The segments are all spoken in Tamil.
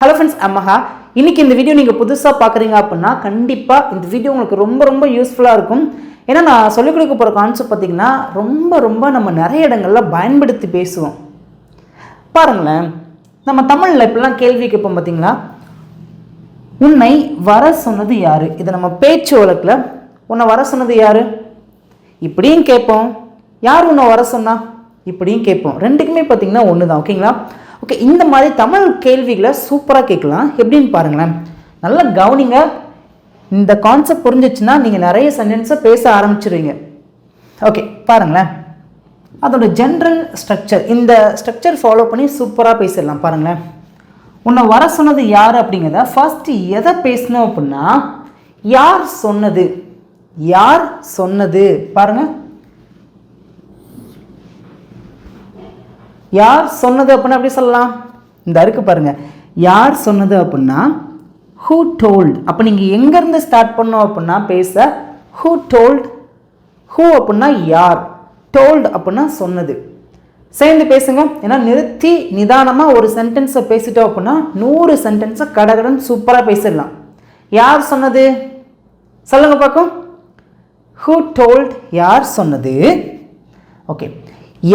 Hello friends, அம்மஹா. இன்னைக்கு இந்த வீடியோ நீங்கள் புதுசாக பார்க்குறீங்க அப்படின்னா கண்டிப்பாக இந்த வீடியோ உங்களுக்கு ரொம்ப யூஸ்ஃபுல்லாக இருக்கும். ஏன்னா நான் சொல்லிக் கொடுக்க போகிற கான்செப்ட் பார்த்திங்கன்னா ரொம்ப நம்ம நிறைய இடங்களில் பயன்படுத்தி பேசுவோம். பாருங்களேன், நம்ம தமிழில் இப்படிலாம் கேள்வி கேட்போம் பார்த்தீங்களா? உன்னை வர சொன்னது யார்? இதை நம்ம பேச்சு வழக்கில் உன்னை வர சொன்னது யார் இப்படியும் கேட்போம். யார் உன்னை வர சொன்னா இப்படியும் கேட்போம். ரெண்டுக்குமே பார்த்திங்கன்னா ஒன்று தான். ஓகேங்களா? ஓகே, இந்த மாதிரி தமிழ் கேள்விகளை சூப்பராக கேட்கலாம். எப்படின்னு பாருங்களேன், நல்லா கவனிங்க. இந்த கான்செப்ட் புரிஞ்சிச்சுன்னா நீங்கள் நிறைய சென்டென்ஸை பேச ஆரம்பிச்சிருவீங்க. ஓகே, பாருங்களேன், அதோட ஜென்ரல் ஸ்ட்ரக்சர், இந்த ஸ்ட்ரக்சர் ஃபாலோ பண்ணி சூப்பராக பேசிடலாம். பாருங்களேன், உன்னை வர சொன்னது யார் அப்படிங்கிறத ஃபர்ஸ்ட் எதை பேசணும் அப்படின்னா, யார் சொன்னது, யார் சொன்னது. பாருங்க, யார் சொன்னது அப்படின்னா எப்படி சொல்லலாம்? இந்த இருக்கு பாருங்க, யார் சொன்னது அப்படின்னா who told. அப்போ நீங்கள் எங்கேருந்து ஸ்டார்ட் பண்ணோம் அப்படின்னா பேச who told. who அப்படின்னா யார், told அப்படின்னா சொன்னது. சேர்ந்து பேசுங்க. ஏன்னா நிறுத்தி நிதானமாக ஒரு சென்டென்ஸை பேசிட்டோம் அப்படின்னா 100 சென்டென்ஸை கடகடன் சூப்பராக பேசிடலாம். யார் சொன்னது சொல்லுங்க பார்க்கும். who told, யார் சொன்னது. ஓகே,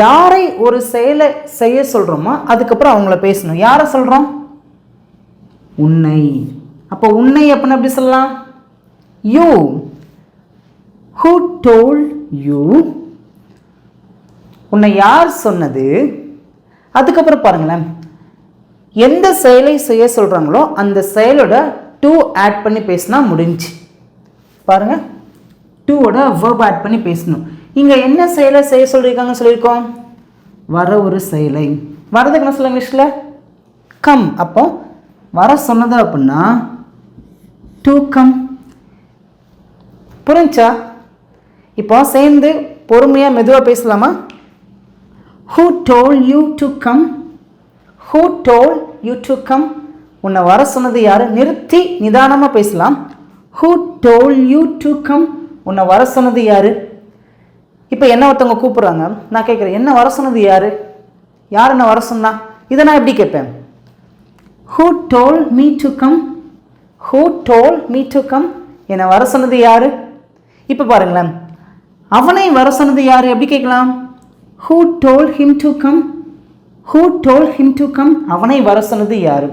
யாரை ஒரு செயலை செய்ய சொல்கிறோமோ அதுக்கப்புறம் அவங்கள பேசணும். யாரை சொல்கிறோம்? உன்னை. அப்போ உன்னை அப்படின்னு எப்படி சொல்லலாம்? யூ. who told you. உன்னை யார் சொன்னது. அதுக்கப்புறம் பாருங்களேன், எந்த செயலை செய்ய சொல்கிறாங்களோ அந்த செயலோட டு ஆட் பண்ணி பேசினா முடிஞ்சு. பாருங்க, டூவோட verb ஆட் பண்ணி பேசணும். இங்கே என்ன செயலை செய்ய சொல்லியிருக்காங்கன்னு சொல்லியிருக்கோம்? வர ஒரு செயலை. வரதுக்கு என்ன சொல்ல இங்கிலீஷில்? கம். அப்போ வர சொன்னது அப்படின்னா டு கம். புரிஞ்சா? இப்போ சேர்ந்து பொறுமையாக மெதுவாக பேசலாமா? who told you to come. who told you to come. உன்னை வர சொன்னது யார்? நிறுத்தி நிதானமாக பேசலாம். who told you to come. உன்னை வர சொன்னது யார்? இப்போ என்ன ஒருத்தவங்க கூப்பிட்றாங்க, நான் கேட்குறேன், என்ன வர சொன்னது யார்? யார் என்ன வர சொன்னா? இதை நான் எப்படி கேட்பேன்? who told me to come. who told me to come. என்னை வர சொன்னது யார்? இப்போ பாருங்களேன், அவனை வர சொன்னது யார் எப்படி கேட்கலாம்? who told him to come. who told him to come. அவனை வர சொன்னது யார்?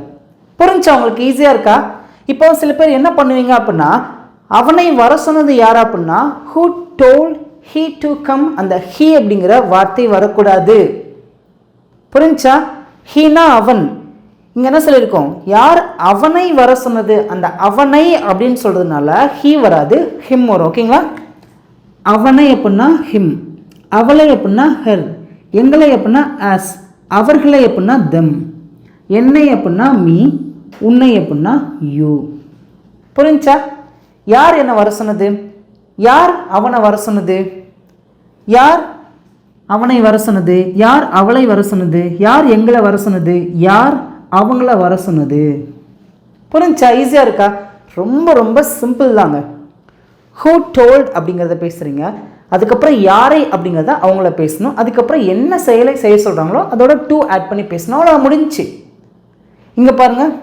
புரிஞ்சா உங்களுக்கு? ஈஸியாக இருக்கா? இப்போ சில பேர் என்ன பண்ணுவீங்க அப்படின்னா, அவனை வர சொன்னது யார் அப்படின்னா who told he to come. அந்த he அப்படிங்கிற வார்த்தை வரக்கூடாது. புரிஞ்சா? ஹீனா அவன். இங்கே என்ன சொல்லியிருக்கோம்? யார் அவனை வர சொன்னது, அந்த அவனை அப்படின்னு சொல்கிறதுனால he வராது, him வரும். ஓகேங்களா? அவனை அப்படின்னா him, அவளை அப்படின்னா her, எங்களை அப்படின்னா as, அவர்களை அப்படின்னா them, என்னை அப்படின்னா me, உன்னை அப்படின்னா you. புரிஞ்சா? யார் என்ன வர சொன்னது? யார் அவனை வர சொன்னது? யார் அவனை வர சொன்னது? யார் அவளை வர சொன்னது? யார் எங்களை வர சொன்னது? யார் அவங்கள வர சொன்னது? புரிஞ்சா? ஈஸியாக இருக்கா? ரொம்ப சிம்பிள் தாங்க. who told அப்படிங்கிறத பேசுகிறீங்க, அதுக்கப்புறம் யாரை அப்படிங்கிறத அவங்கள பேசணும், அதுக்கப்புறம் என்ன செயலை செய்ய சொல்கிறாங்களோ அதோட டு ஆட் பண்ணி பேசணும். அவ்வளோ முடிஞ்சு. இங்கே பாருங்கள்,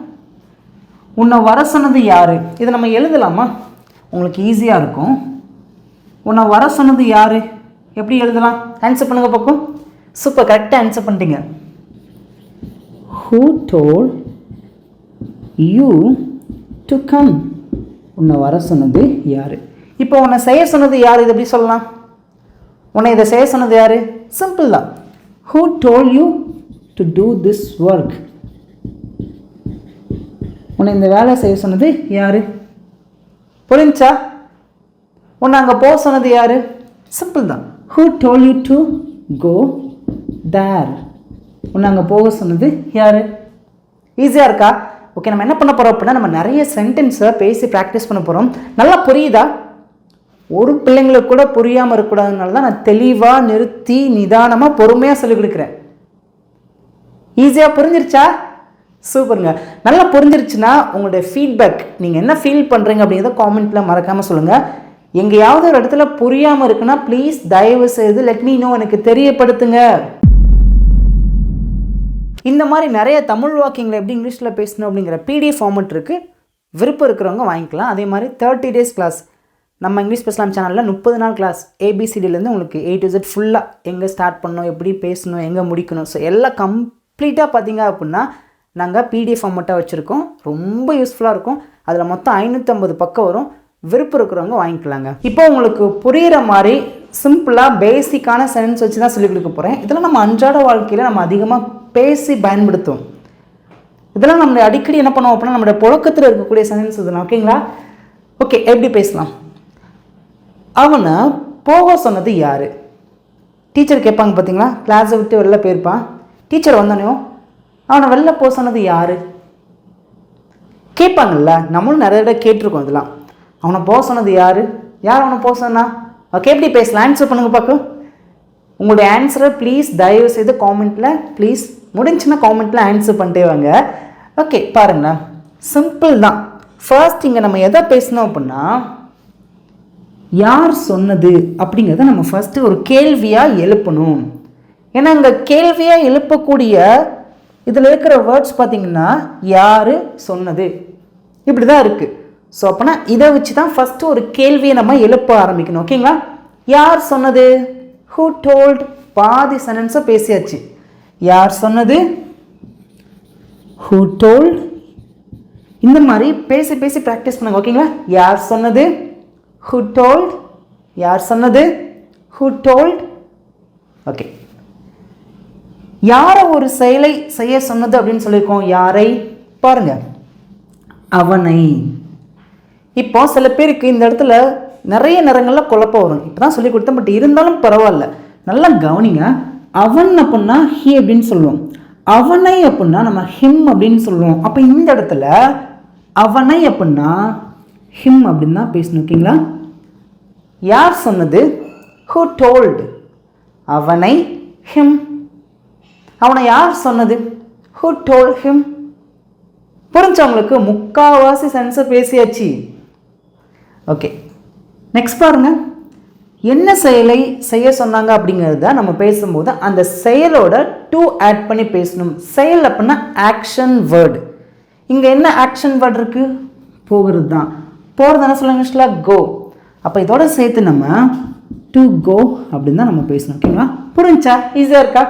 உன்னை வர சொன்னது யார்? இதை நம்ம எழுதலாமா? உங்களுக்கு ஈஸியாக இருக்கும். உன்னை வர சொன்னது யார் எப்படி எழுதலாம்? ஆன்சர் பண்ணுங்க பார்ப்போம். சூப்பர், கரெக்டாக ஆன்சர் பண்ணிட்டீங்க. who told you to come. உன்னை வர சொன்னது யார்? இப்போ உன்னை செய்ய சொன்னது யார்? இது எப்படி சொல்லலாம்? உன்னை இதை செய்ய சொன்னது யார்? சிம்பிள் தான். who told you to do this work. உன்னை இந்த வேலை செய்ய சொன்னது யார்? புரிஞ்சா? உன்னை அங்கே போக சொன்னது யார்? சிம்பிள் தான். who told you to go there. உன்னை அங்கே போக சொன்னது யார்? ஈஸியாக இருக்கா? ஓகே, நம்ம என்ன பண்ண போகிறோம் அப்படின்னா, நம்ம நிறைய சென்டென்ஸை பேசி ப்ராக்டிஸ் பண்ண போகிறோம். நல்லா புரியுதா? ஒரு பிள்ளைங்களுக்கு கூட புரியாமல் இருக்கக்கூடாதுனால தான் நான் தெளிவாக நிறுத்தி நிதானமாக பொறுமையாக சொல்லிக் கொடுக்குறேன். ஈஸியாக புரிஞ்சிருச்சா? சூப்பருங்க. நல்லா புரிஞ்சிருச்சுன்னா உங்களுடைய ஃபீட்பேக், நீங்கள் என்ன ஃபீல் பண்ணுறீங்க அப்படிங்கிறத காமெண்ட்டில் மறக்காமல் சொல்லுங்கள். எங்கேயாவது ஒரு இடத்துல புரியாமல் இருக்குன்னா ப்ளீஸ் தயவு செய்து லெட் மீ நோ, எனக்கு தெரியப்படுத்துங்க. இந்த மாதிரி நிறைய தமிழ் வாக்கியங்களை எப்படி இங்கிலீஷில் பேசணும் அப்படிங்கிற பிடிஎஃப் ஃபார்மெட் இருக்குது. விருப்பம் இருக்கிறவங்க வாங்கிக்கலாம். அதே மாதிரி 30 days கிளாஸ் நம்ம இங்கிலீஷ் பேசலாம் சேனலில் 30 நாள் கிளாஸ் ABCDலேருந்து உங்களுக்கு A to Z ஃபுல்லாக எங்கே ஸ்டார்ட் பண்ணணும், எப்படி பேசணும், எங்கே முடிக்கணும், ஸோ எல்லாம் கம்ப்ளீட்டாக பார்த்தீங்க அப்படின்னா நாங்கள் பிடிஎஃப் ஃபார்மெட்டாக வச்சுருக்கோம். ரொம்ப யூஸ்ஃபுல்லாக இருக்கும். அதில் மொத்தம் 550 பக்கம் வரும். விருப்பம் இருக்கிறவங்க வாங்கிக்கலாங்க. இப்போ உங்களுக்கு புரிகிற மாதிரி சிம்பிளாக பேசிக்கான சென்டென்ஸ் வச்சு தான் சொல்லிக் கொடுக்க போகிறேன். இதெல்லாம் நம்ம அன்றாட வாழ்க்கையில் நம்ம அதிகமாக பேசி பயன்படுத்துவோம். இதெல்லாம் நம்ம அடிக்கடி என்ன பண்ணுவோம் அப்படின்னா நம்மளுடைய புழக்கத்தில் இருக்கக்கூடிய சென்டென்ஸ் இதெல்லாம். ஓகேங்களா? ஓகே, எப்படி பேசலாம்? அவனை போக சொன்னது யார்? டீச்சர் கேட்பாங்க பார்த்தீங்களா, கிளாஸை விட்டு வெளில போயிருப்பான். டீச்சர் வந்தோடனே அவனை வெளில போக சொன்னது யார் கேட்பாங்கல்ல. நம்மளும் நிறைய இடம் கேட்டிருக்கோம். இதெல்லாம் அவனை போக சொன்னது யார்? யார் அவனை போக சொன்னா? ஓகே, எப்படி பேசலாம்? ஆன்சர் பண்ணுங்கள் பார்க்கும். உங்களுடைய ஆன்சரை ப்ளீஸ் தயவு செய்து காமெண்ட்டில் ப்ளீஸ் முடிஞ்சுன்னா காமெண்ட்டில் ஆன்சர் பண்ணிட்டே வாங்க. ஓகே, பாருங்களேன், சிம்பிள் தான். ஃபர்ஸ்ட் இங்கே நம்ம எதை பேசணும் அப்படின்னா யார் சொன்னது அப்படிங்கிறத நம்ம ஃபஸ்ட்டு ஒரு கேள்வியாக எழுப்பணும். ஏன்னா இங்கே கேள்வியாக எழுப்பக்கூடிய இதில் இருக்கிற வேர்ட்ஸ் பார்த்திங்கன்னா யார் சொன்னது இப்படி தான் இருக்குது. ஸோ அப்போனா இதை வச்சு தான் ஃபஸ்ட்டு ஒரு கேள்வியை நம்ம எழுப்ப ஆரம்பிக்கணும். ஓகேங்களா? யார் சொன்னது? Who told? பாதி சென்டென்ஸை பேசியாச்சு. யார் சொன்னது? Who told? இந்த மாதிரி பேசி பேசி ப்ராக்டிஸ் பண்ணுங்க. ஓகேங்களா? யார் சொன்னது? Who told? யார் சொன்னது? Who told? ஓகே, யாரை ஒரு செயலை செய்ய சொன்னது அப்படின்னு சொல்லியிருக்கோம். யாரை? பாருங்க, அவனை. இப்போ சில பேருக்கு இந்த இடத்துல நிறைய நேரங்களில் குழப்பம் வரும். இப்போ தான் சொல்லி கொடுத்தேன், பட் இருந்தாலும் பரவாயில்ல, நல்லா கவனிங்க. அவன் அப்படின்னா ஹி அப்படின்னு சொல்லுவோம். அவனை அப்படின்னா நம்ம ஹிம் அப்படின்னு சொல்லுவோம். அப்போ இந்த இடத்துல அவனை அப்படின்னா ஹிம் அப்படின்னு தான் பேசணும். ஓகேங்களா? யார் சொன்னது? Who told? அவனை ஹிம். அவனை யார் சொன்னது? Who told him. புரிஞ்சவங்களுக்கு முக்கால்வாசி சென்ஸை பேசியாச்சு. ஓகே, நெக்ஸ்ட் பாருங்க, என்ன செயலை செய்ய சொன்னாங்க அப்படிங்கிறத நம்ம பேசும்போது அந்த செயலோட டு ஆட் பண்ணி பேசணும். செயல் அப்படின்னா ஆக்ஷன் வேர்டு. இங்கே என்ன ஆக்ஷன் வேர்டு இருக்கு? போகிறது தான். போகிறது என்ன சொல்லுங்க இங்கிலீஷ்ல? கோ. அப்போ இதோட சேர்த்து நம்ம டு கோ அப்படின்னு தான் நம்ம பேசணும். ஓகேங்களா? புரிஞ்சா? ஈஸியாக இருக்கா?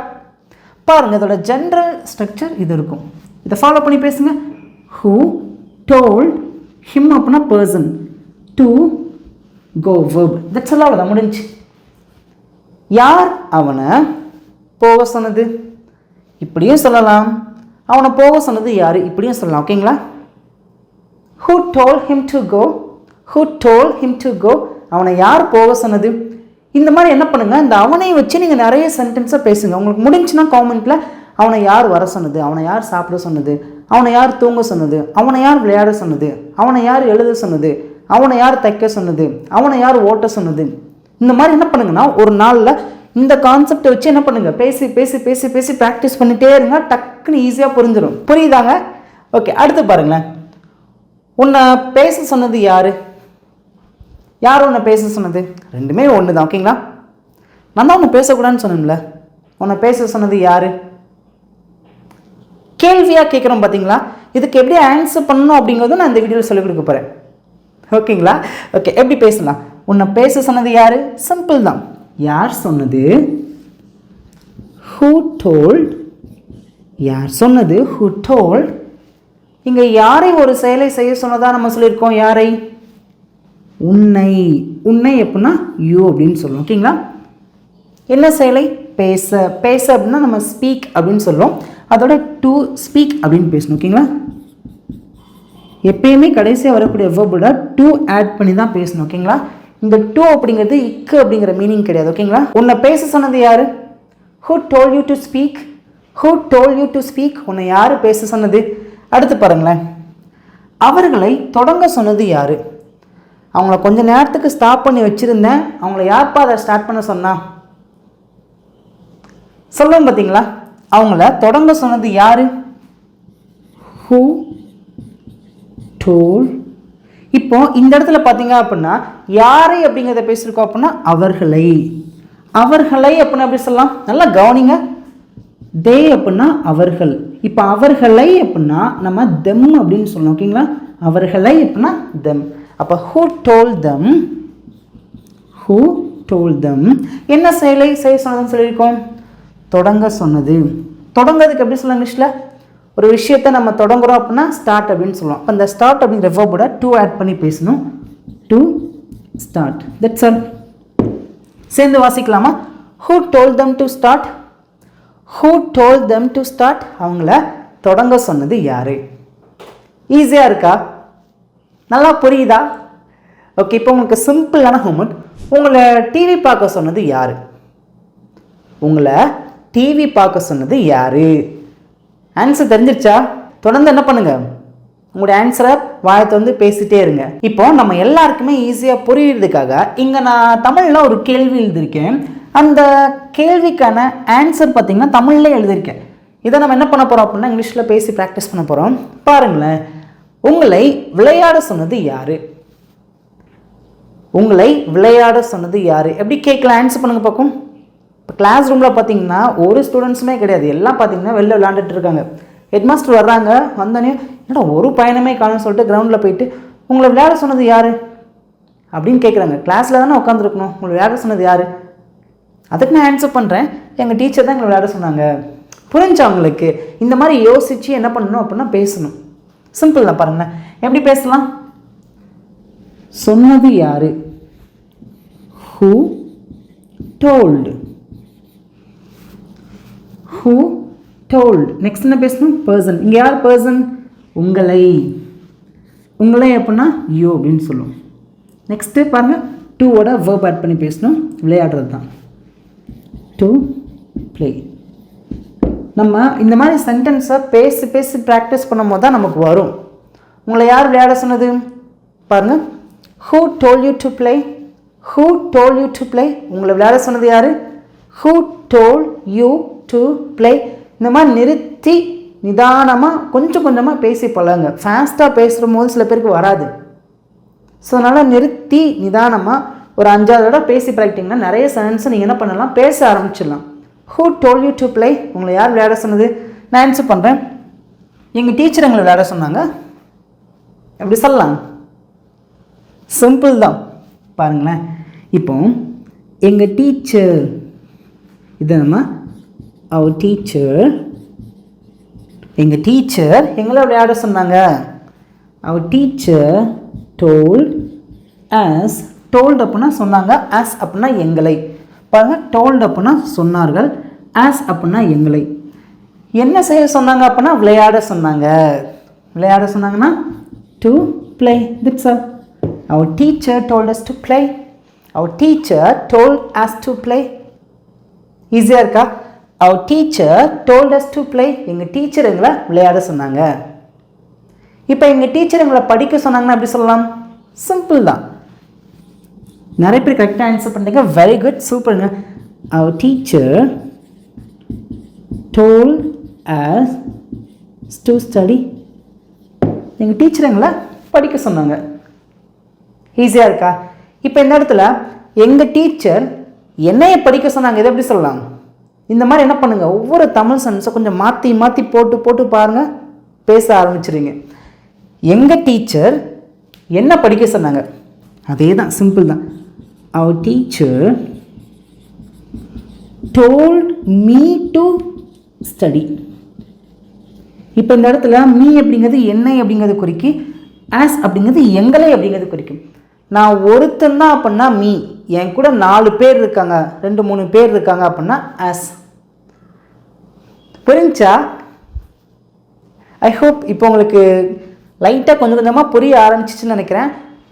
பாருங்க, இதோட ஜென்ரல் ஸ்ட்ரக்சர் இது இருக்கும். இதை ஃபாலோ பண்ணி பேசுங்க. ஹூ டோல்ட் ஹிம் அப்படின்னா person, to go verb. That's all. அவ்வளோதான், முடிஞ்சு. யார் அவனை போக சொன்னது? இப்படியும் சொல்லலாம். அவனை போக சொன்னது யார்? இப்படியும் சொல்லலாம். ஓகேங்களா? Who told him to go? Who told him to go? அவனை யார் போக சொன்னது? இந்த மாதிரி என்ன பண்ணுங்க, இந்த அவனை வச்சு நீங்கள் நிறைய சென்டென்ஸை பேசுங்க. உங்களுக்கு முடிஞ்சுன்னா காமெண்ட்டில் அவனை யார் வர சொன்னது, அவனை யார் சாப்பிட சொன்னது, அவனை யார் தூங்க சொன்னது, அவனை யார் விளையாட சொன்னது, அவனை யார் எழுத சொன்னது, அவனை யார் தைக்க சொன்னது, அவனை யார் ஓட்ட சொன்னது. இந்த மாதிரி என்ன பண்ணுங்கன்னா ஒரு நாளில் இந்த கான்செப்டை வச்சு என்ன பண்ணுங்க, பேசி பேசி பேசி பேசி ப்ராக்டிஸ் பண்ணிட்டே இருங்க. டக்குன்னு ஈஸியாக புரிஞ்சிடும். புரியுதாங்க? ஓகே, அடுத்து பாருங்களேன். உன்னை பேச சொன்னது யார்? யார் உன்னை பேச சொன்னது? ரெண்டுமே ஒன்று தான். ஓகேங்களா? நான் தான் உன்னை பேசக்கூடாதுன்னு சொன்னேன்ல. உன்னை பேச சொன்னது யார்? கேள்வியாக கேட்குறோம் பார்த்தீங்களா? இதுக்கு எப்படி ஆன்சர் பண்ணணும் அப்படிங்கிறதும் நான் இந்த வீடியோவில் சொல்லிக் கொடுக்க போகிறேன். ஓகேங்களா? ஓகே, எப்படி பேசலாம்? உன்னை பேச சொன்னது யார்? சிம்பிள் தான். யார் சொன்னது? Who told. யார் சொன்னது? Who told. இங்கே யாரை ஒரு செயலை செய்ய சொன்னதாக நம்ம சொல்லியிருக்கோம். யாரை? உன்னை. உன்னை எப்படின்னா யூ அப்படின்னு சொல்லுவோம். ஓகேங்களா? என்ன செயலை? பேச. பேச அப்படின்னா நம்ம ஸ்பீக் அப்படின்னு சொல்லுவோம். அதோட டு ஸ்பீக் அப்படின்னு பேசணும். ஓகேங்களா? எப்பயுமே கடைசியாக வரக்கூடிய வெர்போட டு ஆட் பண்ணி தான் பேசணும். ஓகேங்களா? இந்த டு அப்படிங்கிறது இக்கு அப்படிங்கிற மீனிங் கிடையாது. ஓகேங்களா? உன்னை பேச சொன்னது யார்? Who told you to speak? Who told you to speak? உன்னை யார் பேச சொன்னது? அடுத்து பாருங்களேன். அவர்களை தொடங்க சொன்னது யார்? அவங்கள கொஞ்ச நேரத்துக்கு ஸ்டாப் பண்ணி வச்சுருந்தேன், அவங்கள யார்ப்பா அதை ஸ்டார்ட் பண்ண சொன்னா? சொல்லுவோம் பார்த்தீங்களா? அவங்கள தொடங்க சொன்னது யார்? Who toll. இப்போ இந்த இடத்துல பார்த்தீங்க அப்படின்னா யாரை அப்படிங்கிறத பேசியிருக்கோம் அப்படின்னா அவர்களை. அவர்களை அப்படின்னா எப்படி சொல்லலாம்? நல்லா கவனிங்க. தே அப்படின்னா அவர்கள். இப்போ அவர்களை அப்படின்னா நம்ம தெம் அப்படின்னு சொல்லணும். ஓகேங்களா? அவர்களை அப்படின்னா தெம். அப்போ who told them, who told them என்ன செயலை செய்ய சொன்னதுன்னு சொல்லியிருக்கோம்? தொடங்க சொன்னது. தொடங்கிறதுக்கு எப்படி சொல்லலாம் இங்கிலீஷில்? ஒரு விஷயத்தை நம்ம தொடங்குறோம் அப்படின்னா ஸ்டார்ட் அப்படின்னு சொல்லுவோம். அப்போ அந்த ஸ்டார்ட் அப்படிங்கிற வெர்போட டு ஆட் பண்ணி பேசணும். To start. That's all. சேர்ந்து வாசிக்கலாமா? who told them to start, who told them to start அவங்கள தொடங்க சொன்னது யாரு? ஈஸியாக இருக்கா? நல்லா புரியுதா? ஓகே, இப்போ உங்களுக்கு சிம்பிளான ஹோம்ஒர்க். உங்களை டிவி பார்க்க சொன்னது யாரு? உங்களை டிவி பார்க்க சொன்னது யாரு? ஆன்சர் தெரிஞ்சிருச்சா? தொடர்ந்து என்ன பண்ணுங்க, உங்களுடைய ஆன்சரை வாயத்தை வந்து பேசிட்டே இருங்க. இப்போ நம்ம எல்லாருக்குமே ஈஸியாக புரியுறதுக்காக இங்கே நான் தமிழில் ஒரு கேள்வி எழுதியிருக்கேன். அந்த கேள்விக்கான ஆன்சர் பார்த்தீங்கன்னா தமிழில் எழுதியிருக்கேன். இதை நம்ம என்ன பண்ண போகிறோம் அப்படின்னா இங்கிலீஷில் பேசி ப்ராக்டிஸ் பண்ண போகிறோம். பாருங்களேன். உங்களை விளையாட சொன்னது யாரு? உங்களை விளையாட சொன்னது யாரு? எப்படி கேட்கலாம்? ஆன்சர் பண்ணுங்க பார்க்கும். இப்போ கிளாஸ் ரூமில் பார்த்தீங்கன்னா ஒரு ஸ்டூடெண்ட்ஸுமே கிடையாது. எல்லாம் பார்த்தீங்கன்னா வெளில விளையாண்டுட்டு இருக்காங்க. ஹெட்மாஸ்டர் வர்றாங்க. வந்தோடனே என்னடா ஒரு பையனமே காணும்னு சொல்லிட்டு கிரவுண்டில் போயிட்டு உங்களை விளையாட சொன்னது யார் அப்படின்னு கேட்குறாங்க. கிளாஸில் தானே உட்காந்துருக்கணும். உங்களை விளையாட சொன்னது யார்? அதுக்கு நான் ஆன்சர் பண்ணுறேன், எங்கள் டீச்சர் தான் எங்களை விளையாட சொன்னாங்க. புரிஞ்சா அவங்களுக்கு? இந்த மாதிரி யோசித்து என்ன பண்ணணும் அப்படின்னா பேசணும். சிம்பிள் தான். பாருங்களேன் எப்படி பேசலாம். சொன்னது யாரு? who told, who told. Next என்ன பேசணும்? பர்சன். இங்கே யார் பர்சன்? உங்களை. உங்களை அப்படின்னா யூ அப்படின்னு சொல்லுவோம். நெக்ஸ்ட்டு பாருங்கள், டூவோட வேர்ப் ஆட் பண்ணி பேசணும். விளையாடுறது தான் டு ப்ளே. நம்ம இந்த மாதிரி சென்டென்ஸை பேசி பேசி ப்ராக்டிஸ் பண்ணும் போது தான் நமக்கு வரும். உங்களை யார் விளையாட சொன்னது? பாருங்கள், who told you to play, who told you to play. உங்களை விளையாட சொன்னது யார்? who told you to play. இந்த மாதிரி நிறுத்தி நிதானமாக கொஞ்சம் கொஞ்சமாக பேசி பழகுங்க. ஃபாஸ்ட்டாக பேசுகிற போது சில பேருக்கு வராது. ஸோ அதனால் நிறுத்தி நிதானமாக ஒரு 5-6 தடவை பேசி பழகிட்டிங்கன்னா நிறைய சென்டென்ஸை நீங்கள் என்ன பண்ணலாம், பேச ஆரம்பிச்சிடலாம். who told you to play. உங்களை யார் விளையாட சொன்னது? நான் ஆன்சர் பண்ணுறேன். எங்கள் டீச்சர் எங்களை விளையாட சொன்னாங்க. எப்படி சொல்லலாம்? சிம்பிள் தான். பாருங்களேன். இப்போ எங்கள் டீச்சர், இது நம்ம அவர் டீச்சர், எங்கள் டீச்சர் எங்களை விளையாட சொன்னாங்க. அவர் டீச்சர் told us. told அப்படின்னா சொன்னாங்க, as அப்படின்னா எங்களை. பாருங்கள், told அப்படின்னா சொன்னார்கள், as அப்படின்னா எங்களை. என்ன செய்ய சொன்னாங்க அப்படின்னா விளையாட சொன்னாங்க. விளையாட சொன்னாங்கன்னா to play. That's all. Our teacher told us to play. Our teacher told us to play. ஈஸியாக இருக்கா? Our teacher told us to play. எங்கள் டீச்சர் எங்களை விளையாட சொன்னாங்க. இப்போ எங்கள் டீச்சர் எங்களை படிக்க சொன்னாங்கன்னா எப்படி சொல்லலாம்? சிம்பிள் தான். நிறைய பேர் கரெக்டாக ஆன்சர் பண்ணுறீங்க. வெரி குட், சூப்பருங்க. Our teacher told us to study. எங்கள் டீச்சர் எங்களை படிக்க சொன்னாங்க. ஈஸியாக இருக்கா? இப்போ இந்த இடத்துல எங்கள் டீச்சர் என்னைய படிக்க சொன்னாங்க. இதை எப்படி சொல்லலாம்? இந்த மாதிரி என்ன பண்ணுங்கள், ஒவ்வொரு தமிழ் சென்டென்ஸை கொஞ்சம் மாற்றி மாற்றி போட்டு போட்டு பாருங்கள், பேச ஆரம்பிச்சிருங்க. எங்கள் டீச்சர் என்ன படிக்க சொன்னாங்க, அதே தான், சிம்பிள் தான். Our teacher told me to study. இப்போ இந்த இடத்துல மீ அப்படிங்கிறது என்னை அப்படிங்கிறது குறிக்கி, ஆஸ் அப்படிங்கிறது எங்களை அப்படிங்கிறது குறிக்கும். நான் ஒருத்தன் தான் அப்படின்னா மீ, என் கூட 4 பேர் இருக்காங்க, 2-3 பேர் இருக்காங்க அப்படின்னா ஆஸ். புரிஞ்சா? ஐ ஹோப் இப்போ உங்களுக்கு லைட்டாக கொஞ்சம் கொஞ்சமாக புரிய ஆரம்பிச்சிச்சுன்னு நினைக்கிறேன்.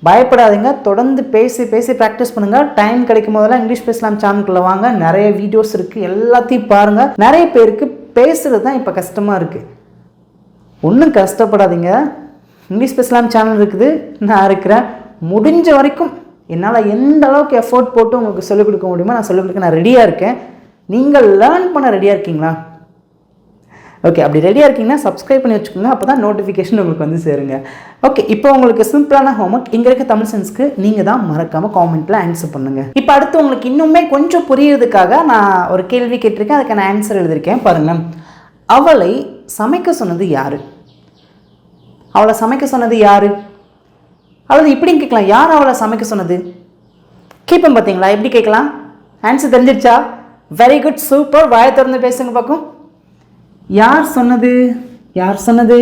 பயப்படாதீங்க, தொடர்ந்து பேசி பேசி ப்ராக்டிஸ் பண்ணுங்கள். டைம் கிடைக்கும் போதெல்லாம் இங்கிலீஷ் பேசலாம் சேனலுக்குள்ளே வாங்க. நிறைய வீடியோஸ் இருக்குது, எல்லாத்தையும் பாருங்கள். நிறைய பேருக்கு பேசுகிறது தான் இப்போ கஷ்டமாக இருக்குது. ஒன்றும் கஷ்டப்படாதீங்க, இங்கிலீஷ் பேசலாம் சேனல் இருக்குது, நான் இருக்கிறேன். முடிஞ்ச வரைக்கும் என்னால் எந்த அளவுக்கு எஃபோர்ட் போட்டு உங்களுக்கு சொல்லிக் கொடுக்க முடியுமோ நான் சொல்லிக் கொடுக்க நான் ரெடியாக இருக்கேன். நீங்கள் லேர்ன் பண்ண ரெடியாக இருக்கீங்களா? ஓகே, அப்படி ரெடியாக இருக்கீங்கன்னா சப்ஸ்கிரைப் பண்ணி வச்சுக்கோங்க. அப்போ தான் நோட்டிஃபிகேஷன் உங்களுக்கு வந்து சேருங்க. ஓகே, இப்போ உங்களுக்கு சிம்பிளான ஹோம்ஒர்க் இங்கே இருக்க தமிழ் சென்ஸ்க்கு நீங்கள் தான் மறக்காமல் காமெண்ட்டில் ஆன்சர் பண்ணுங்கள். இப்போ அடுத்து உங்களுக்கு இன்னுமே கொஞ்சம் புரியுறதுக்காக நான் ஒரு கேள்வி கேட்டிருக்கேன், அதுக்கான ஆன்சர் எழுதியிருக்கேன் பாருங்கள். அவளை சமைக்க சொன்னது யார்? அவளை சமைக்க சொன்னது யார்? அல்லது இப்படின்னு கேட்கலாம், யார் அவளை சமைக்க சொன்னது? கேட்பேன் பார்த்தீங்களா, எப்படி கேட்கலாம்? ஆன்சர் தெரிஞ்சிருச்சா? Very good, super. வாயை திறந்து பேசுங்க பார்க்கும். யார் சொன்னது? யார் சொன்னது?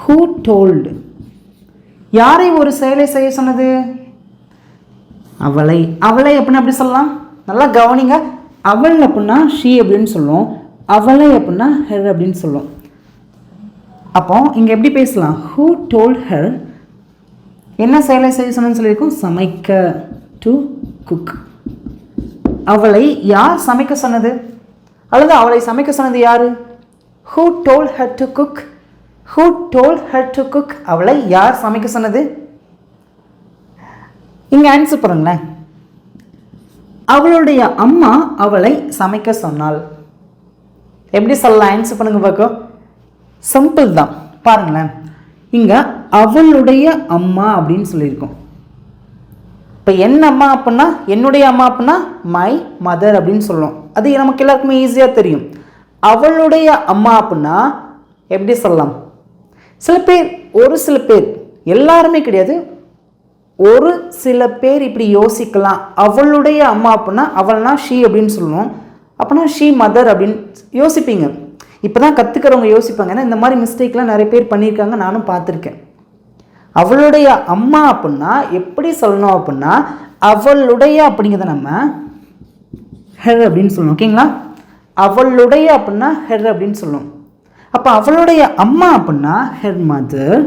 Who told? யாரை ஒரு செயலை செய்ய சொன்னது? அவளை. அவளை அப்படின்னா எப்படி சொல்லலாம்? நல்லா கவனிங்க. அவள் அப்படின்னா ஷீ அப்படின்னு சொல்லுவோம், அவளை அப்படின்னா ஹெர் அப்படின்னு சொல்லுவோம். அப்போ இங்கே எப்படி பேசலாம்? ஹூ டோல்ட் ஹெர் என்ன செயலை செய்ய சொன்னு சொல்லியிருக்கோம்? சமைக்க, டு குக். அவளை யார் சமைக்க சொன்னது? அல்லது அவளை சமைக்க சொன்னது யார்? Who told her to cook? Who told her to cook? அவளை யார் சமைக்க சொன்னது? இங்கே ஆன்சர் பண்ணுங்களேன். அவளுடைய அம்மா அவளை சமைக்க சொன்னாள். எப்படி சொல்லலாம்? ஆன்சர் பண்ணுங்க பார்க்கும். சிம்பிள் தான், பாருங்களேன். இங்கே அவளுடைய அம்மா அப்படின்னு சொல்லியிருக்கோம். இப்போ என் அம்மா அப்படின்னா, என்னுடைய அம்மா அப்படின்னா மை மதர் அப்படின்னு சொல்லுவோம். அது நமக்கு எல்லாருக்குமே ஈஸியாக தெரியும். அவளுடைய அம்மா அப்படின்னா எப்படி சொல்லலாம்? சில பேர், ஒரு சில பேர், எல்லாருமே கிடையாது, ஒரு சில பேர் இப்படி யோசிக்கலாம். அவளுடைய அம்மா அப்படின்னா அவள்னா ஷீ அப்படின்னு சொல்லுவோம், அப்படின்னா ஷீ மதர் அப்படின்னு யோசிப்பீங்க. இப்போ தான் கற்றுக்கிறவங்க யோசிப்பாங்க. ஏன்னா இந்த மாதிரி மிஸ்டேக்லாம் நிறைய பேர் பண்ணியிருக்காங்க, நானும் பார்த்துருக்கேன். அவளுடைய அம்மா அப்படின்னா எப்படி சொல்லணும் அப்படின்னா, அவளுடைய அப்படிங்கிறத நம்ம ஹெர் அப்படின்னு சொல்லணும். ஓகேங்களா? அவளுடைய அப்படின்னா ஹெர் அப்படின்னு சொல்லணும். அப்போ அவளுடைய அம்மா அப்படின்னா ஹெர் மதர்.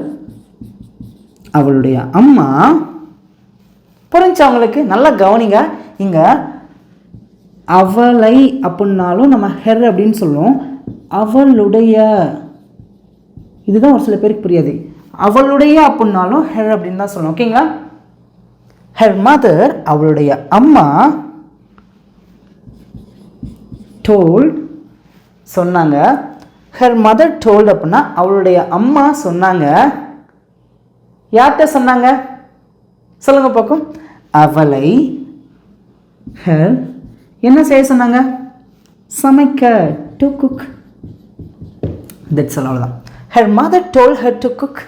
அவளுடைய அம்மா. புரிஞ்சு அவங்களுக்கு? நல்லா கவனிங்க. இங்கே அவளை அப்படின்னாலும் நம்ம ஹெர் அப்படின்னு சொல்லுவோம். அவளுடைய, இதுதான் ஒரு சில பேருக்கு புரியாது. அவளுடைய அப்படின்னாலும் ஹெர் அப்படின்னு தான் சொல்லணும். ஓகேங்களா? ஹெர் மதர் அவளுடைய அம்மா, டோல்ட் சொன்னாங்க. ஹெர் மதர் டோல்ட் அப்படின்னா அவளுடைய அம்மா சொன்னாங்க. யார்கிட்ட சொன்னாங்க சொல்லுங்க பார்க்கும்? அவளை ஹெர் என்ன செய்ய சொன்னாங்க? சமைக்க, டு குக். That's all. அவ்வளோதான். Her mother told her to cook.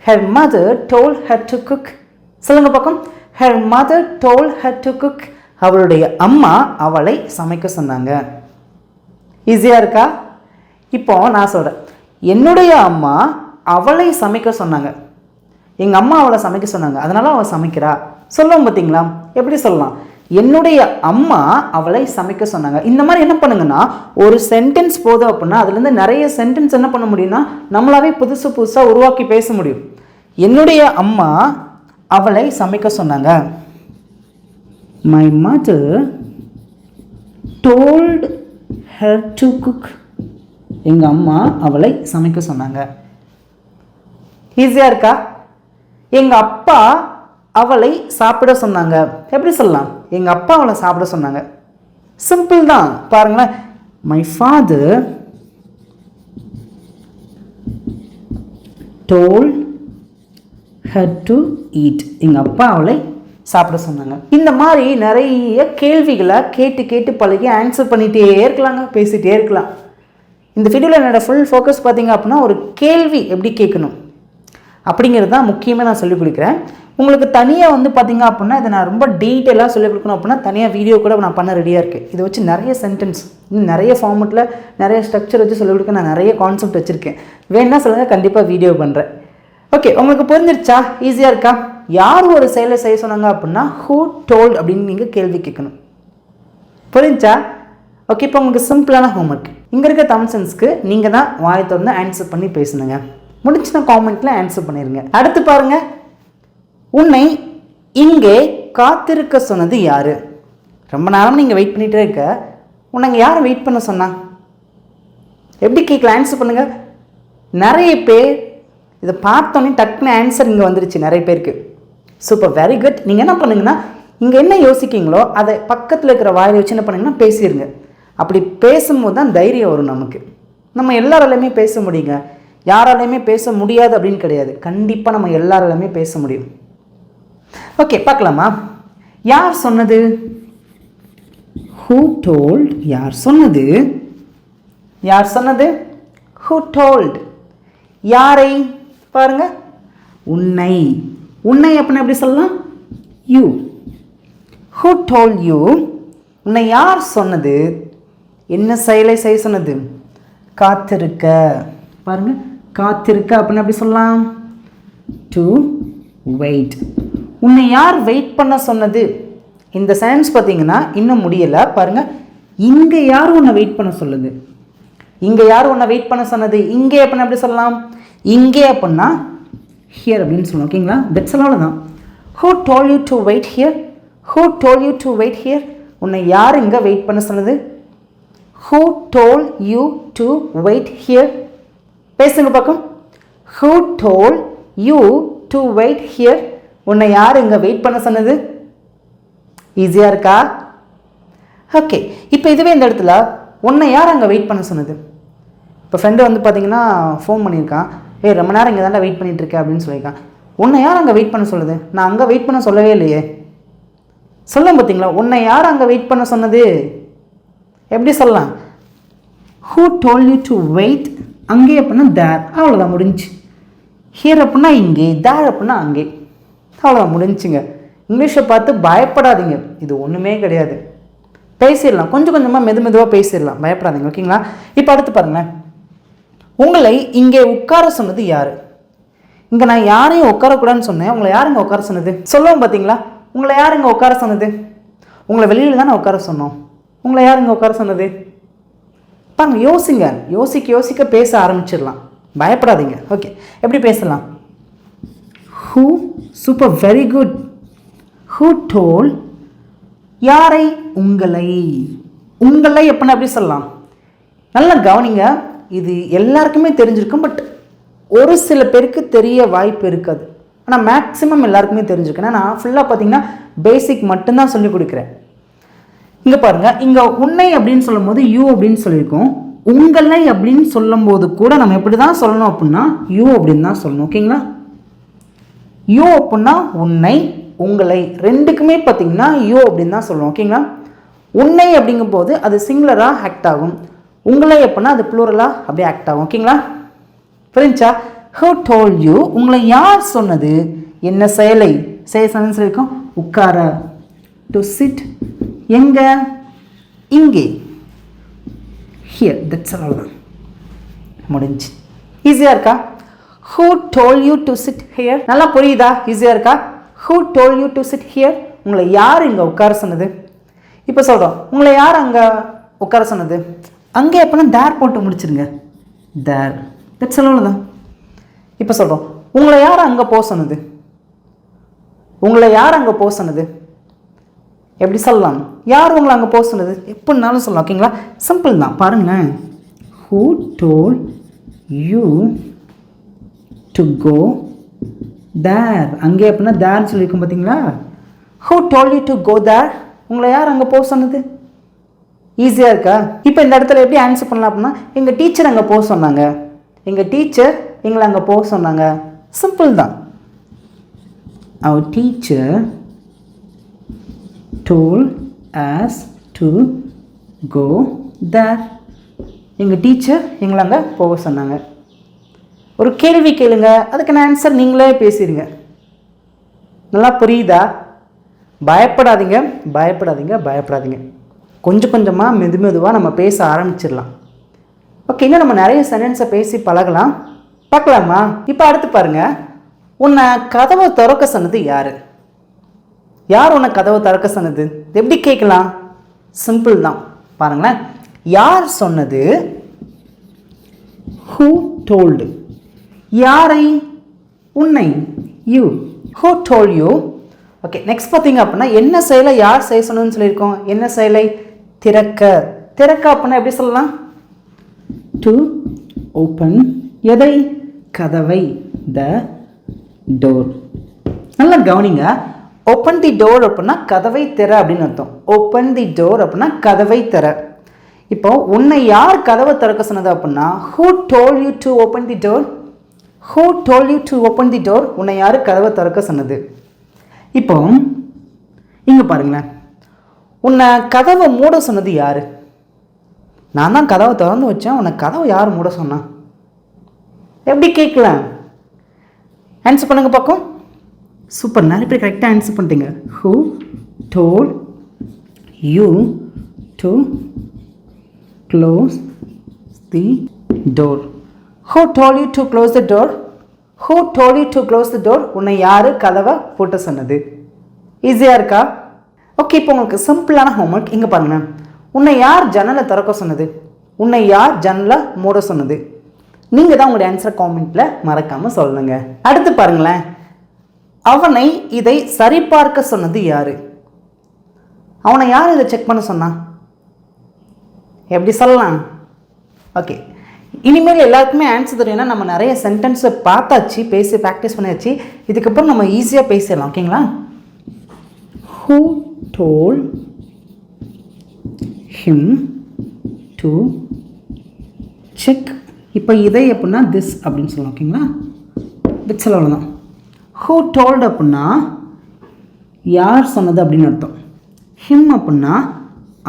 Her mother told her to cook. சொல்லுங்க பார்க்கும். Her mother told her to cook. அவளுடைய அம்மா அவளை சமைக்க சொன்னாங்க. ஈஸியாக இருக்கா? இப்போ நான் சொல்கிறேன், என்னுடைய அம்மா அவளை சமைக்க சொன்னாங்க. எங்கள் அம்மா அவளை சமைக்க சொன்னாங்க, அதனால அவள் சமைக்கிறா சொல்லுவோம். பார்த்தீங்களா? எப்படி சொல்லலாம்? என்னுடைய அம்மா அவளை சமைக்க சொன்னாங்க. இந்த மாதிரி என்ன பண்ணுங்கன்னா, ஒரு சென்டென்ஸ் போதும் அப்படின்னா அதுலேருந்து நிறைய சென்டென்ஸ் என்ன பண்ண முடியும்னா நம்மளாவே புதுசு புதுசாக உருவாக்கி பேச முடியும். என்னுடைய அம்மா அவளை சமைக்க சொன்னாங்க. My mother told her to cook. எங்கள் அம்மா அவளை சமைக்க சொன்னாங்க. ஈஸியாக இருக்கா? எங்கள் அப்பா அவளை சாப்பிட சொன்னாங்க. எப்படி சொல்லலாம்? எங்கள் அப்பா அவளை சாப்பிட சொன்னாங்க. சிம்பிள் தான், பாருங்களேன். My father told her to eat. எங்கள் அப்பா அவளை சாப்பிட சொன்னாங்க. இந்த மாதிரி நிறைய கேள்விகளை கேட்டு கேட்டு பழகி ஆன்சர் பண்ணிகிட்டே இருக்கலாங்க, பேசிகிட்டே இருக்கலாம். இந்த வீடியோவில் என்னோடய ஃபுல் ஃபோக்கஸ் பார்த்தீங்க அப்படின்னா ஒரு கேள்வி எப்படி கேட்கணும் அப்படிங்கிறது தான் முக்கியமாக நான் சொல்லிக் கொடுக்குறேன். உங்களுக்கு தனியாக வந்து பார்த்தீங்க அப்படின்னா இதை நான் ரொம்ப டீட்டெயிலாக சொல்லிக் கொடுக்கணும் அப்படின்னா தனியாக வீடியோ கூட நான் பண்ண ரெடியாக இருக்குது. இதை வச்சு நிறைய சென்டென்ஸ், இன்னும் நிறைய ஃபார்மெட்டில் நிறைய ஸ்ட்ரக்சர் வச்சு சொல்லிக் கொடுக்க நான் நிறைய கான்செப்ட் வச்சுருக்கேன். வேணுன்னா சொல்லுங்கள், கண்டிப்பாக வீடியோ பண்ணுறேன். ஓகே, உங்களுக்கு புரிஞ்சிருச்சா? ஈஸியாக இருக்கா? யார் ஒரு செயலை செய்ய சொன்னாங்க அப்படின்னா ஹூ டோல்ட் அப்படின்னு நீங்கள் கேள்வி கேட்கணும். புரிஞ்சா? ஓகே, இப்போ உங்களுக்கு சிம்பிளான ஹோம்ஒர்க். இங்கே இருக்க தமிழ் சென்ஸ்க்கு நீங்கள் தான் வாயை திறந்து ஆன்சர் பண்ணி பேசணுங்க. முடிச்சுன்னா காமெண்ட்டில் ஆன்சர் பண்ணிடுங்க. அடுத்து பாருங்கள், உன்னை இங்கே காத்திருக்க சொன்னது யார்? ரொம்ப நேரம் நீங்கள் வெயிட் பண்ணிகிட்டே இருக்க, உன்னை யாரும் வெயிட் பண்ண சொன்னா? எப்படி கேட்கலாம்? ஆன்சர் பண்ணுங்கள். நிறைய பேர் இதை பார்த்தோன்னே டக்குன்னு ஆன்சர் இங்கே வந்துருச்சு நிறைய பேருக்கு. Super, very good. நீங்கள் என்ன பண்ணுங்கன்னா, இங்கே என்ன யோசிக்கிங்களோ அதை பக்கத்தில் இருக்கிற வாயை வச்சு என்ன பண்ணுங்கன்னா பேசிடுங்க. அப்படி பேசும்போது தான் தைரியம் வரும் நமக்கு. நம்ம எல்லாராலையுமே பேச முடியுங்க, யாராலையுமே பேச முடியாது அப்படின்னு கிடையாது. கண்டிப்பாக நம்ம எல்லாராலையுமே பேச முடியும். ஓகே, பார்க்கலாமா? யார் சொன்னது? Who told? யார் சொன்னது? யார் சொன்னது? Who told? யாரை? பாருங்க, உன்னை. உன்னை அப்படின்னா எப்படி சொல்லலாம்? You. Who told you? உன்னை யார் சொன்னது? என்ன செயலை செய்ய சொன்னது? காத்திருக்க. பாருங்க, காத்திருக்க அப்படின்னா எப்படி சொல்லலாம்? To wait. உன்னை யார் வெயிட் பண்ண சொன்னது? இந்த சென்டென்ஸ் பார்த்தீங்கன்னா இன்னும் முடியலை. பாருங்கள், இங்கே யார் உன்னை வெயிட் பண்ண சொல்லுது? இங்கே யார் உன்னை வெயிட் பண்ண சொன்னது? இங்கே அப்படின்னா எப்படி சொல்லலாம்? இங்கே அப்படின்னா ஹியர் அப்படின்னு சொல்லணும். ஓகேங்களா? தட்ஸ் ஆல் தான். Who told you to wait here? Who told you to wait here? உன்னை யார் இங்கே வெயிட் பண்ண சொன்னது? Who told you to wait here? பேசுங்க பக்கம். Who told you to wait here? உன்னை யார் இங்கே வெயிட் பண்ண சொன்னது? ஈஸியாக இருக்கா? ஓகே, இப்போ இதுவே இந்த இடத்துல உன்னை யார் அங்கே வெயிட் பண்ண சொன்னது? இப்போ ஃப்ரெண்டு வந்து பார்த்தீங்கன்னா ஃபோன் பண்ணியிருக்கான், ரொம்ப நேரம் இங்கே தான் வெயிட் பண்ணிகிட்டு இருக்கேன் அப்படின்னு சொல்லியிருக்கான். உன்னை யார் அங்கே வெயிட் பண்ண சொல்லுது? நான் அங்கே வெயிட் பண்ண சொல்லவே இல்லையே. சொல்ல பார்த்தீங்களா? உன்னை யார் அங்கே வெயிட் பண்ண சொன்னது? எப்படி சொல்லலாம்? Who told you to wait? அங்கே அப்படின்னா தேர், அவ்வளோதான், முடிஞ்சு. ஹியர் அப்படின்னா இங்கே, தேர் அப்படின்னா அங்கே, அவ்வளோதான், முடிஞ்சுங்க. இங்கிலீஷை பார்த்து பயப்படாதீங்க, இது ஒன்றுமே கிடையாது. பேசிடலாம், கொஞ்சம் கொஞ்சமாக மெதுவாக பேசிடலாம், பயப்படாதீங்க. ஓகேங்களா? இப்போ அடுத்து பாருங்களேன், உங்களை இங்கே உட்கார சொன்னது யார்? இங்கே நான் யாரையும் உட்காரக்கூடாதுன்னு சொன்னேன், உங்களை யார் இங்கே உட்கார சொன்னது? சொல்லுவோம் பார்த்தீங்களா? உங்களை யார் இங்கே உட்கார சொன்னது? உங்களை வெளியில் தானே உட்கார சொன்னோம், உங்களை யார் இங்கே உட்கார சொன்னது? பாருங்க, யோசிங்க, யோசிக்க யோசிக்க பேச ஆரம்பிச்சிடலாம், பயப்படாதீங்க. ஓகே, எப்படி பேசலாம்? Who? Super, very good. Who told? யாரை? உங்களை. உங்களை எப்படின்னா எப்படி சொல்லலாம்? நல்லா கவனிங்க, இது எல்லாருக்குமே தெரிஞ்சிருக்கும், பட் ஒரு சில பேருக்கு தெரிய வாய்ப்பு இருக்காது. ஆனால் மேக்ஸிமம் எல்லாருக்குமே தெரிஞ்சிருக்கேன். நான் ஃபுல்லாக பார்த்தீங்கன்னா பேசிக் மட்டும்தான் சொல்லிக் கொடுக்குறேன். இங்கே பாருங்கள், இங்கே உன்னை அப்படின்னு சொல்லும் போது யூ அப்படின்னு சொல்லியிருக்கோம். உங்களை அப்படின்னு சொல்லும் போது கூட நம்ம எப்படி தான் சொல்லணும் அப்படின்னா யூ அப்படின்னு தான் சொல்லணும். ஓகேங்களா? யூ அப்படின்னா உன்னை, உங்களை ரெண்டுக்குமே பார்த்தீங்கன்னா யூ அப்படின்னு தான் சொல்லணும். ஓகேங்களா? உன்னை அப்படிங்கும் போது அது சிங்குலராக ஆக்ட் ஆகும், உங்களை அப்படின்னா அது ப்ளூரலாக அப்படியே ஆக்ட் ஆகும். ஓகேங்களா? புரிஞ்சா? Who told you? உங்களை யார் சொன்னது? என்ன செயலை செய்ய சொன்னு சொல்லியிருக்கோம்? உட்கார. டு சிட் எங்க? இங்கே. ஹியர். தட்ஸ் ஆல் தான், முடிஞ்சு. ஈஸியாக இருக்கா? Who told you to sit here? நல்லா புரியுதா? ஈஸியாக இருக்கா? Who told you to sit here? உங்களை யார் இங்கே உட்கார சொன்னது? இப்போ சொல்கிறோம், உங்களை யார் அங்கே உட்கார சொன்னது? அங்கே எப்போனா தேர் போட்டு முடிச்சிருங்க, தேர். தட்ஸ் ஆல் தான். இப்போ சொல்கிறோம், உங்களை யார் அங்கே போக சொன்னது? உங்களை யார் அங்கே போக சொன்னது? எப்படி சொல்லலாம்? யார் உங்களை அங்கே போக சொன்னது? எப்படினாலும் சொல்லலாம். ஓகேங்களா? சிம்பிள் தான், பாருங்களேன். Who told you to go there? அங்கே அப்படின்னா தேர்ன்னு சொல்லியிருக்கோம் பார்த்தீங்களா? Who told you to go there? உங்களை யார் அங்கே போக சொன்னது? ஈஸியாக இருக்கா? இப்போ இந்த இடத்துல எப்படி ஆன்சர் பண்ணலாம் அப்படின்னா, எங்கள் டீச்சர் அங்கே போக சொன்னாங்க, எங்கள் டீச்சர் எங்களை அங்கே போக சொன்னாங்க. சிம்பிள் தான். Our teacher told us to go there. எங்கள் டீச்சர் எங்களை அங்கே போக சொன்னாங்க. ஒரு கேள்வி கேளுங்க, அதுக்கான ஆன்சர் நீங்களே பேசிடுங்க. நல்லா புரியுதா? பயப்படாதீங்க, பயப்படாதீங்க, பயப்படாதீங்க. கொஞ்சம் கொஞ்சமாக மெதுவாக நம்ம பேச ஆரம்பிச்சிடலாம். ஓகே, இன்னும் நம்ம நிறைய சென்டென்ஸை பேசி பழகலாம். பார்க்கலாமா? இப்போ அடுத்து பாருங்கள், உன்னை கதவை திறக்க சொன்னது யார்? யார் உன்னை கதவை திறக்க சொன்னது? எப்படி கேட்கலாம்? சிம்பிள் தான், பாருங்களேன். யார் சொன்னது? Who told? யாரை? உன்னை, you. Who told you? Okay, next பார்த்தீங்க அப்படின்னா என்ன செயலை யார் செய்ய சொன்னதுன்னு சொல்லியிருக்கோம். என்ன செயலை? திறக்க. திறக்க அப்படின்னா எப்படி சொல்லலாம்? To open. எதை? கதவை, த டோர். நல்லா கவனிங்க, ஓப்பன் தி டோர் அப்படின்னா கதவை திற அப்படின்னு அர்த்தம். ஓப்பன் தி டோர் அப்படின்னா கதவை திற. இப்போ உன்னை யார் கதவை திறக்க சொன்னது அப்படின்னா who told you to open the door? who told you to open the door? உன்னை யார் கதவை திறக்க சொன்னது? இப்போ இங்கே பாருங்களேன், உன்னை கதவை மூட சொன்னது யார்? நான் தான் கதவை திறந்து வச்சேன், உன்னை கதவை யார் மூட சொன்னா? எப்படி கேட்கலாம்? ஆன்சர் பண்ணுங்க பார்க்கும். சூப்பர், நிறைய பேர் கரெக்டாக ஆன்சர் பண்ணிட்டீங்க. who told you to close the door? who told you to close the door? who told you to close the door? உன்னை யார் கதவை பூட்ட சொன்னது? ஈஸியாக இருக்கா? ஓகே, இப்போ உங்களுக்கு சிம்பிளான ஹோம்ஒர்க் இங்கே பாருங்கள். உன்னை யார் ஜன்னலை திறக்க சொன்னது? உன்னை யார் ஜன்னலை மூட சொன்னது? நீங்கள் தான் உங்களுடைய ஆன்சரை காமெண்ட்டில் மறக்காமல் சொல்லுங்க. அடுத்து பாருங்களேன், அவனை இதை சரிபார்க்க சொன்னது யார்? அவனை யார் இதை செக் பண்ண சொன்னா? எப்படி சொல்லலாம்? ஓகே, இனிமேல் எல்லாருக்குமே ஆன்சர் தெரியும்னா நம்ம நிறைய சென்டென்ஸை பார்த்தாச்சு, பேசி ப்ராக்டிஸ் பண்ணியாச்சு. இதுக்கப்புறம் நம்ம ஈஸியாக பேசிடலாம். ஓகேங்களா? who told him to check. இப்போ இதை அப்படின்னா this அப்படின்னு சொல்லலாம். ஓகேங்களா? திஸ் அவ்வளோதான். who told அப்படின்னா யார் சொன்னது அப்படின்னு அர்த்தம். him அப்படின்னா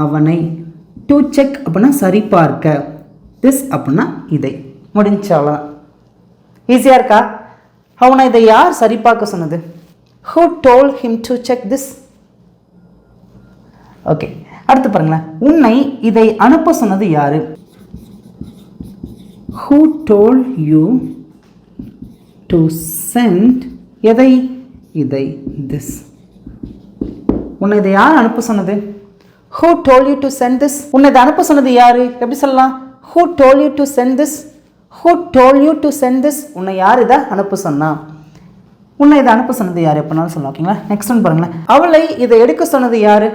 அவனை, to check அப்படின்னா சரிபார்க்க, this அப்படின்னா இதை. முடிஞ்சாலா? ஈஸியாக இருக்கா? அவனை இதை யார் சரிபார்க்க சொன்னது? who told him to check this? Okay, அடுத்து பாருங்களேன், உன்னை இதை அனுப்ப சொன்னது யாரு? who told you to send எதை? இதை, this. உன்னை இதை யார் அனுப்ப சொன்னது? who told you to send this? உன்னை இதை அனுப்ப சொன்னது யாரு? எப்படி சொல்லலாம்? who told you to send this? who told you to send this? உன்னை யார் இதை அனுப்ப சொன்னா? உன்னை இதை அனுப்ப சொன்னது யார் எப்படினாலும் சொல்லலாம். ஓகேங்களா? நெக்ஸ்ட் ஒன் பாருங்களேன், அவளை இதை எடுக்க சொன்னது யாரு?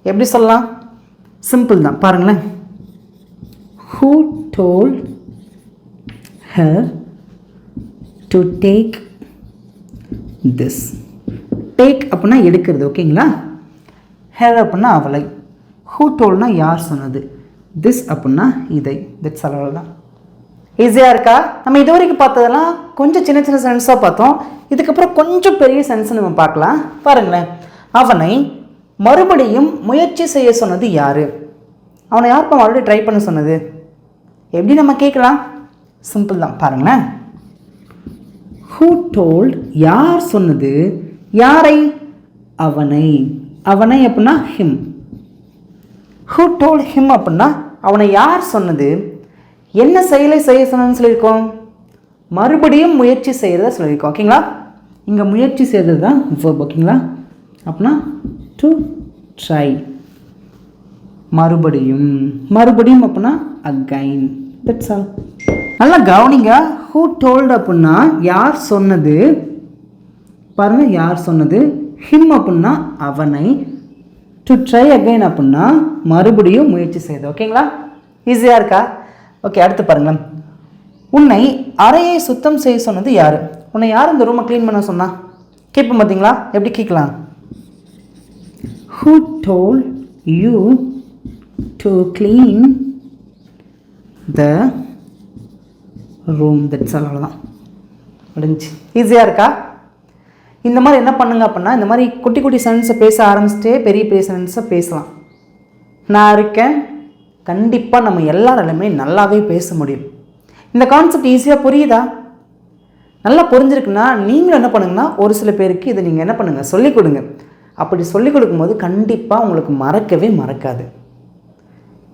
எப்படி சொல்லலாம்? சிம்பிள் தான், பாருங்களேன். who told her to take this? take அப்படின்னா எடுக்கிறது. ஓகேங்களா? her அப்படின்னா அவளை, who toldனா யார் சொன்னது, this அப்படின்னா இதை. தட்ஸ் ஆல் தான். ஈஸியாக இருக்கா? நம்ம இது வரைக்கும் பார்த்ததெல்லாம் கொஞ்சம் சின்ன சின்ன சென்ஸாக பார்த்தோம். இதுக்கப்புறம் கொஞ்சம் பெரிய சென்ஸ் நம்ம பார்க்கலாம். பாருங்களேன், அவனை மறுபடியும் முயற்சி செய்ய சொன்னது யார்? அவனை யாருப்பா மறுபடியும் ட்ரை பண்ண சொன்னது? எப்படி நம்ம கேட்கலாம்? சிம்பிள் தான், பாருங்களேன். who told யார் சொன்னது, யாரை? அவனை. அவனை அப்படின்னா him. who told him அப்படின்னா அவனை யார் சொன்னது? என்ன செயலை செய்ய சொன்னு சொல்லியிருக்கோம்? மறுபடியும் முயற்சி செய்கிறத சொல்லியிருக்கோம். ஓகேங்களா? இங்கே முயற்சி செய்கிறது தான் verb. ஓகேங்களா? அப்படின்னா டு ட்ரை. மறுபடியும், மறுபடியும் அப்படின்னா அகைன். That's all. நல்லா கவனிங்க. who told அப்படின்னா யார் சொன்னது, பாருங்க, யார் சொன்னது. him அப்படின்னா அவனை, டு ட்ரை அகைன் அப்படின்னா மறுபடியும் முயற்சி செய்யுது. ஓகேங்களா? ஈஸியாக இருக்கா? ஓகே, அடுத்து பாருங்க, உன்னை அறையை சுத்தம் செய்ய சொன்னது யார்? உன்னை யார் இந்த ரூமை க்ளீன் பண்ண சொன்னா? கேட்போம் பார்த்தீங்களா? எப்படி கேட்கலாம்? who told you to clean the room? That's all. அவ்வளோதான், முடிஞ்சு. ஈஸியாக இருக்கா? இந்த மாதிரி என்ன பண்ணுங்க அப்படின்னா, இந்த மாதிரி குட்டி குட்டி சென்டென்ஸை பேச ஆரம்பிச்சுட்டே பெரிய பெரிய சென்டென்ஸை பேசலாம். நான் இருக்கேன், கண்டிப்பாக நம்ம எல்லாராலுமே நல்லாவே பேச முடியும். இந்த கான்செப்ட் ஈஸியாக புரியுதா? நல்லா புரிஞ்சிருக்குன்னா நீங்களும் என்ன பண்ணுங்கன்னா, ஒரு சில பேருக்கு இதை நீங்கள் என்ன பண்ணுங்கள், சொல்லிக் கொடுங்க. அப்படி சொல்லிக் கொடுக்கும்போது கண்டிப்பாக உங்களுக்கு மறக்கவே மறக்காது.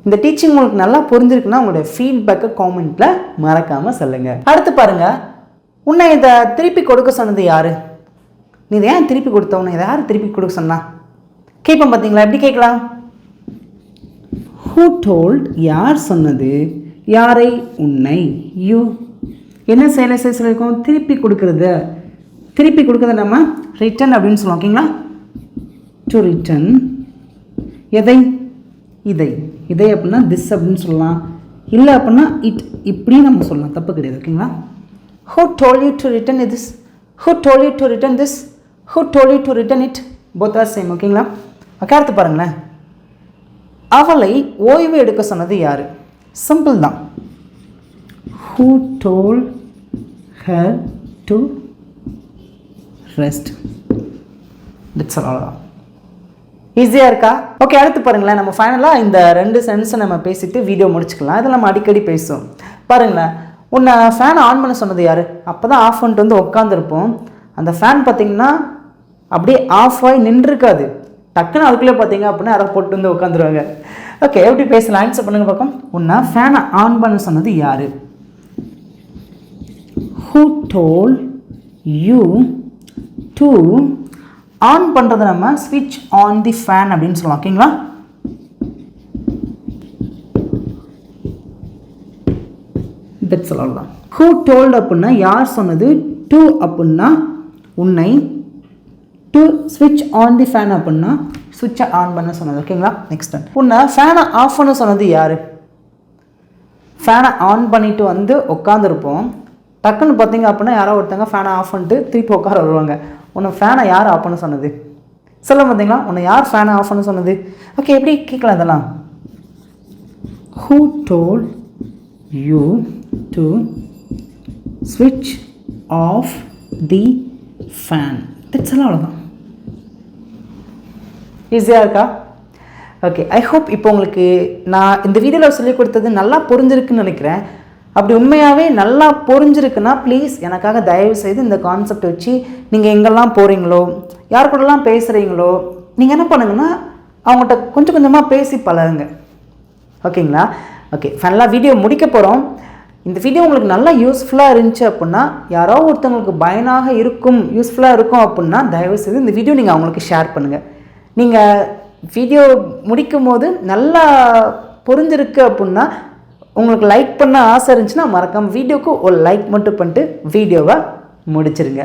இந்த டீச்சிங் உங்களுக்கு நல்லா புரிஞ்சிருக்குன்னா உங்களுடைய ஃபீட்பேக்கை காமெண்ட்டில் மறக்காமல் சொல்லுங்கள். அடுத்து பாருங்கள், உன்னை இதை திருப்பி கொடுக்க சொன்னது யார்? நீ இதை ஏன் திருப்பி கொடுத்த? உன்னை இதை யார் திருப்பி கொடுக்க சொன்னா? கேட்போம் பார்த்தீங்களா? எப்படி கேட்கலாம்? who told யார் சொன்னது, யாரை? உன்னை. you என்ன செயலை செய்ய சொல்லியிருக்கோம்? திருப்பி கொடுக்குறது. திருப்பி கொடுக்குறத நம்ம ரிட்டன் அப்படின்னு சொல்லுவோம். ஓகேங்களா? டு ரிட்டன் எதை? இதை. இதை அப்படின்னா திஸ் அப்படின்னு சொல்லலாம், இல்லை அப்படின்னா இட், இப்படி நம்ம சொல்லலாம், தப்பு கிடையாது. ஓகேங்களா? who told you to return this? who told you to return this? who told you to return it? both are same. ஓகேங்களா? ஓகே, அடுத்து பாருங்களேன், அவளை ஓய்வு எடுக்க சொன்னது யார்? சிம்பிள் தான். Who told her to rest? That's all. ஈஸியாக இருக்கா? ஓகே, அடுத்து பாருங்களேன். நம்ம ஃபைனலாக இந்த 2 சென்டென்ஸை நம்ம பேசிட்டு வீடியோ முடிச்சுக்கலாம். இதில் நம்ம அடிக்கடி பேசுவோம். பாருங்களேன், உன்னை ஃபேனை ஆன் பண்ண சொன்னது யார்? அப்போ தான் ஆஃப் பண்ணிட்டு வந்து உட்காந்துருப்போம். அந்த ஃபேன் பார்த்திங்கன்னா அப்படியே ஆஃப் ஆகி நின்றுருக்காது. டக்குன்னு அதுக்குள்ளே பார்த்தீங்க அப்படின்னா அதை போட்டு வந்து உட்காந்துருவாங்க. ஓகே, எப்படி பேசலாம்? ஆன்சர் பண்ணுங்கள் பார்ப்போம். உன்னை ஃபேனை ஆன் பண்ண சொன்னது யார்? Who told you to on பண்ணுறது நம்ம ஸ்விட்ச் ஆன் தி ஃபேன் அப்படின்னு சொல்லலாம். ஓகேங்களா? தட்ஸ் ஆல் தான். Who told அப்படின்னா யார் சொன்னது, to அப்படின்னா உன்னை, to switch on the fan அப்படின்னா ஸ்விட்சை ஆன் பண்ண சொன்னது. ஓகேங்களா? நெக்ஸ்ட், உன்னை ஃபேனை ஆஃப் பண்ண சொன்னது யார்? ஃபேனை ஆன் பண்ணிட்டு வந்து உட்காந்துருப்போம். டக்குன்னு பார்த்தீங்க அப்படின்னா யாரோ ஒருத்தங்க ஃபேனை ஆஃப் பண்ணிட்டு திருப்பி உட்கார வருவாங்க. உன்னை ஃபேனை யார் ஆஃப் பண்ண சொன்னது? சொல்ல பார்த்தீங்களா? உன்னை யார் ஃபேனை ஆஃப் பண்ண சொன்னது? ஓகே, எப்படி கேட்கலாம் இதெல்லாம்? Who told you to switch off the fan? That's all. அவ்வளோதான். ஈஸியாக இருக்கா? ஓகே, ஐ ஹோப் இப்போ உங்களுக்கு நான் இந்த வீடியோவில் சொல்லிக் கொடுத்தது நல்லா புரிஞ்சிருக்குன்னு நினைக்கிறேன். அப்படி உண்மையாகவே நல்லா புரிஞ்சிருக்குன்னா ப்ளீஸ் எனக்காக தயவு செய்து இந்த கான்செப்ட் வச்சு நீங்கள் எங்கெல்லாம் போகிறீங்களோ, யார் கூடலாம் பேசுகிறீங்களோ, நீங்கள் என்ன பண்ணுங்கன்னா அவங்கள்ட்ட கொஞ்சம் கொஞ்சமாக பேசி பழகுங்க. ஓகேங்களா? ஓகே, ஃபைனலாக வீடியோ முடிக்க போகிறோம். இந்த வீடியோ உங்களுக்கு நல்லா யூஸ்ஃபுல்லாக இருந்துச்சு அப்படின்னா, யாரோ ஒருத்தவங்களுக்கு பயனாக இருக்கும், யூஸ்ஃபுல்லாக இருக்கும் அப்படின்னா தயவு செய்து இந்த வீடியோ நீங்கள் அவங்களுக்கு ஷேர் பண்ணுங்கள். நீங்கள் வீடியோ முடிக்கும் போது நல்லா புரிஞ்சிருக்கு அப்படின்னா, உங்களுக்கு லைக் பண்ண ஆசை இருந்துச்சுன்னா மறக்காம வீடியோக்கு ஒரு லைக் மட்டும் பண்ணிட்டு வீடியோவை முடிச்சிருங்க.